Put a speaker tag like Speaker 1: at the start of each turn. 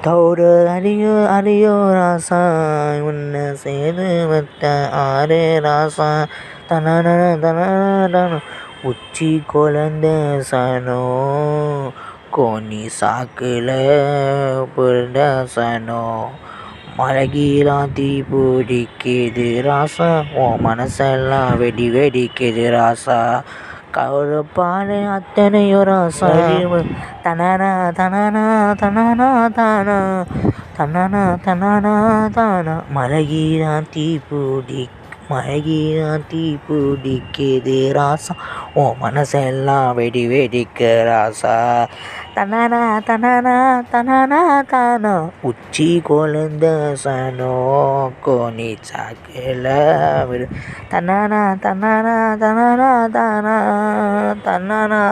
Speaker 1: தோடு அரியோ அரியோ ராசா உன்னை சேது வைத்த ஆரே ராசா தனன தனன உச்சி குழந்த சனோ கோனி சாக்குல புரண்ட சனோ மழகிலாம் தீ பிடிக்குது ராசா உன் மனசெல்லாம் வெடி வெடிக்குது ராசா கவலைப்பாடு அத்தனையோ ராசா தனனா தனனா தனனா தானா தனனா தனனா தானா மழகிலாம் தீ பிடிக்குது ராசா உன் மனசெல்லாம் வெடி வெடிக்க ராசா தனனா தனனா தனனா தானா உச்சி குழந்த சனோ கோனி சாக்கில் தனனா தனனா தனனா தானா தனனா